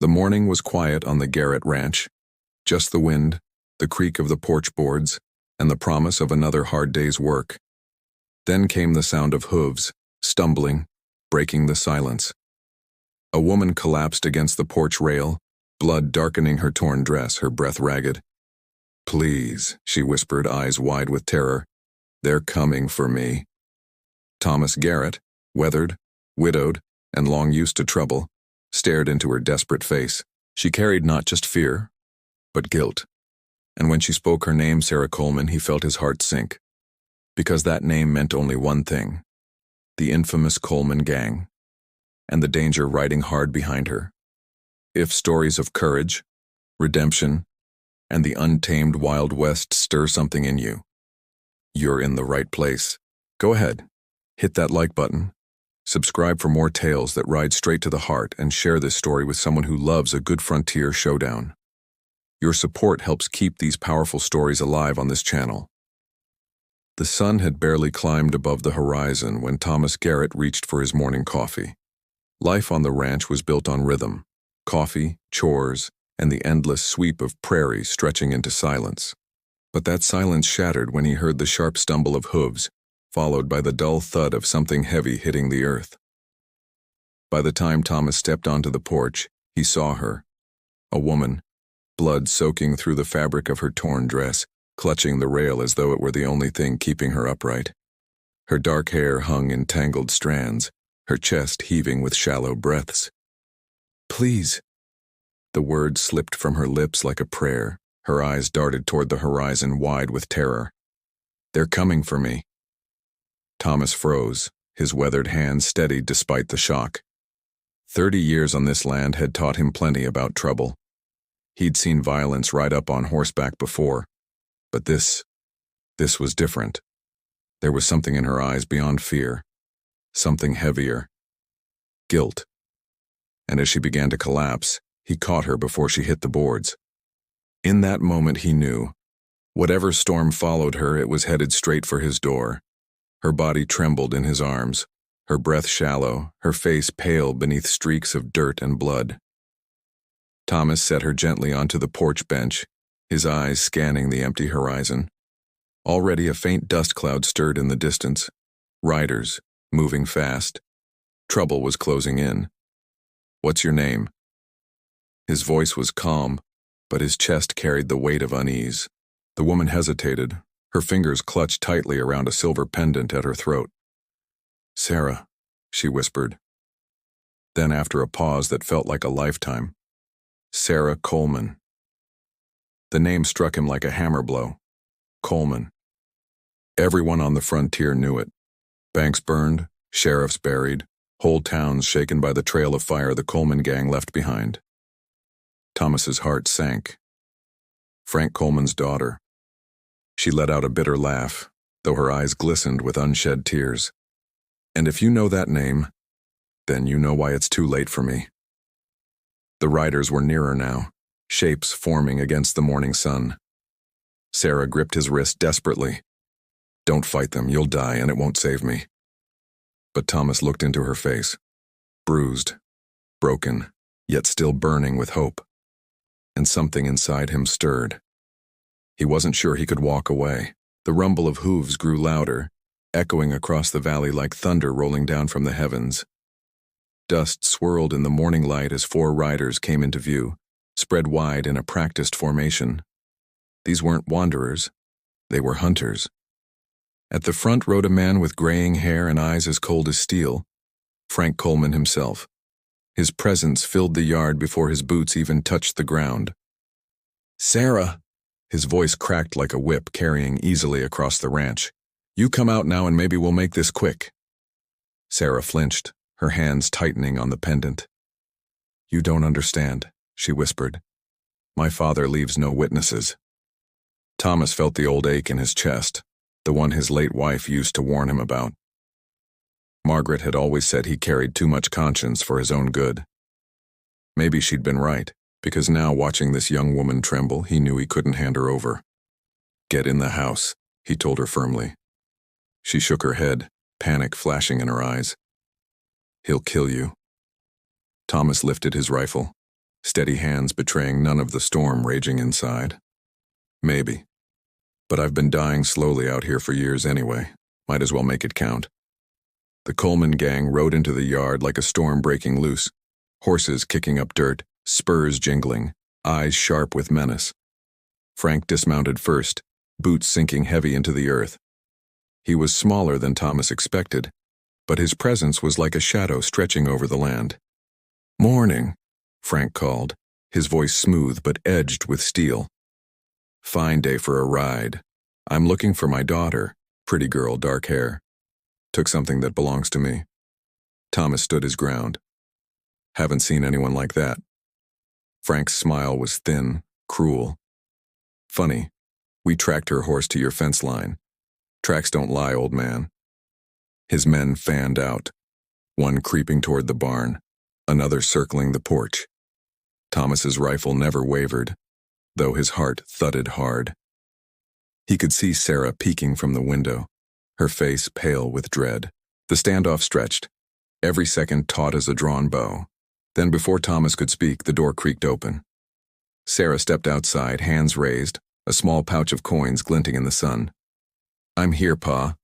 The morning was quiet on the Garrett ranch, just the wind, the creak of the porch boards, and the promise of another hard day's work. Then came the sound of hooves, stumbling, breaking the silence. A woman collapsed against the porch rail, blood darkening her torn dress, her breath ragged. "Please," she whispered, eyes wide with terror. "They're coming for me." Thomas Garrett, weathered, widowed, and long used to trouble, stared into her desperate face. She carried not just fear, but guilt. And when she spoke her name, Sarah Coleman, he felt his heart sink. Because that name meant only one thing: the infamous Coleman gang, and the danger riding hard behind her. If stories of courage, redemption, and the untamed Wild West stir something in you, you're in the right place. Go ahead, hit that like button, subscribe for more tales that ride straight to the heart, and share this story with someone who loves a good frontier showdown. Your support helps keep these powerful stories alive on this channel. The sun had barely climbed above the horizon when Thomas Garrett reached for his morning coffee. Life on the ranch was built on rhythm: coffee, chores, and the endless sweep of prairie stretching into silence. But that silence shattered when he heard the sharp stumble of hooves, followed by the dull thud of something heavy hitting the earth. By the time Thomas stepped onto the porch, he saw her, a woman, blood soaking through the fabric of her torn dress, clutching the rail as though it were the only thing keeping her upright. Her dark hair hung in tangled strands, her chest heaving with shallow breaths. "Please." The word slipped from her lips like a prayer. Her eyes darted toward the horizon, wide with terror. "They're coming for me." Thomas froze, his weathered hands steadied despite the shock. 30 years on this land had taught him plenty about trouble. He'd seen violence ride up on horseback before, but this was different. There was something in her eyes beyond fear, something heavier: guilt. And as she began to collapse, he caught her before she hit the boards. In that moment he knew, whatever storm followed her, it was headed straight for his door. Her body trembled in his arms, her breath shallow, her face pale beneath streaks of dirt and blood. Thomas set her gently onto the porch bench, his eyes scanning the empty horizon. Already a faint dust cloud stirred in the distance. Riders, moving fast. Trouble was closing in. "What's your name?" His voice was calm, but his chest carried the weight of unease. The woman hesitated, her fingers clutched tightly around a silver pendant at her throat. "Sarah," she whispered. Then, after a pause that felt like a lifetime, "Sarah Coleman." The name struck him like a hammer blow. Coleman. Everyone on the frontier knew it. Banks burned, sheriffs buried, whole towns shaken by the trail of fire the Coleman gang left behind. Thomas's heart sank. Frank Coleman's daughter. She let out a bitter laugh, though her eyes glistened with unshed tears. "And if you know that name, then you know why it's too late for me." The riders were nearer now, shapes forming against the morning sun. Sarah gripped his wrist desperately. "Don't fight them, you'll die, and it won't save me." But Thomas looked into her face, bruised, broken, yet still burning with hope. And something inside him stirred. He wasn't sure he could walk away. The rumble of hooves grew louder, echoing across the valley like thunder rolling down from the heavens. Dust swirled in the morning light as 4 riders came into view, spread wide in a practiced formation. These weren't wanderers, they were hunters. At the front rode a man with graying hair and eyes as cold as steel, Frank Coleman himself. His presence filled the yard before his boots even touched the ground. "Sarah!" His voice cracked like a whip carrying easily across the ranch. "You come out now and maybe we'll make this quick." Sarah flinched, her hands tightening on the pendant. "You don't understand," she whispered. "My father leaves no witnesses." Thomas felt the old ache in his chest, the one his late wife used to warn him about. Margaret had always said he carried too much conscience for his own good. Maybe she'd been right, because now watching this young woman tremble, he knew he couldn't hand her over. "Get in the house," he told her firmly. She shook her head, panic flashing in her eyes. "He'll kill you." Thomas lifted his rifle. steady hands betraying none of the storm raging inside. Maybe. But I've been dying slowly out here for years anyway. Might as well make it count. The Coleman gang rode into the yard like a storm breaking loose, horses kicking up dirt, spurs jingling, eyes sharp with menace. Frank dismounted first, boots sinking heavy into the earth. He was smaller than Thomas expected, but his presence was like a shadow stretching over the land. "Morning," Frank called, his voice smooth but edged with steel. "Fine day for a ride. I'm looking for my daughter, pretty girl, dark hair. Took something that belongs to me." Thomas stood his ground. "Haven't seen anyone like that." Frank's smile was thin, cruel. "Funny, we tracked her horse to your fence line. Tracks don't lie, old man." His men fanned out, one creeping toward the barn, another circling the porch. Thomas's rifle never wavered, though his heart thudded hard. He could see Sarah peeking from the window, her face pale with dread. The standoff stretched, every second taut as a drawn bow. Then before Thomas could speak, the door creaked open. Sarah stepped outside, hands raised, a small pouch of coins glinting in the sun. "I'm here, Pa,"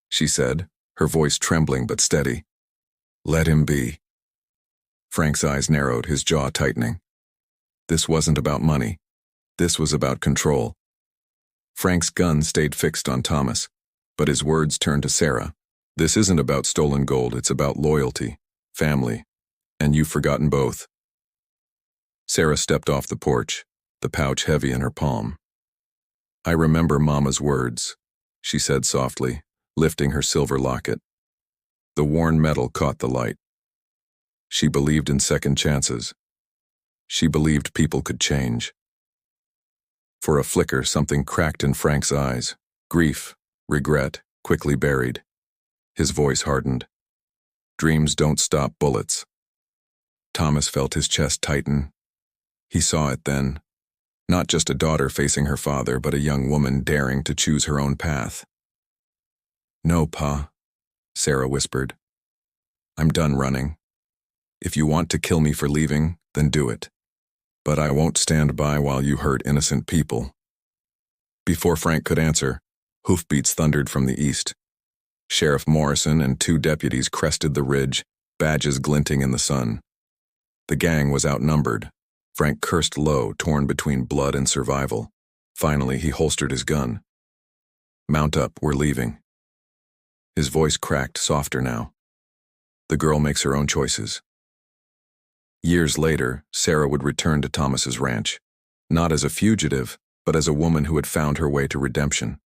she said, her voice trembling but steady. "Let him be." Frank's eyes narrowed, his jaw tightening. This wasn't about money. This was about control. Frank's gun stayed fixed on Thomas, but his words turned to Sarah. "This isn't about stolen gold, it's about loyalty, family, and you've forgotten both." Sarah stepped off the porch, the pouch heavy in her palm. "I remember Mama's words," she said softly, lifting her silver locket. The worn metal caught the light. She believed in second chances. She believed people could change. For a flicker, something cracked in Frank's eyes. Grief, regret, quickly buried. His voice hardened. "Dreams don't stop bullets." Thomas felt his chest tighten. He saw it then. Not just a daughter facing her father, but a young woman daring to choose her own path. "No, Pa," Sarah whispered. "I'm done running. If you want to kill me for leaving, then do it. But I won't stand by while you hurt innocent people." Before Frank could answer, hoofbeats thundered from the east. Sheriff Morrison and 2 deputies crested the ridge, badges glinting in the sun. The gang was outnumbered. Frank cursed low, torn between blood and survival. Finally, he holstered his gun. "Mount up, we're leaving." His voice cracked, softer now. "The girl makes her own choices." Years later, Sarah would return to Thomas's ranch, not as a fugitive, but as a woman who had found her way to redemption.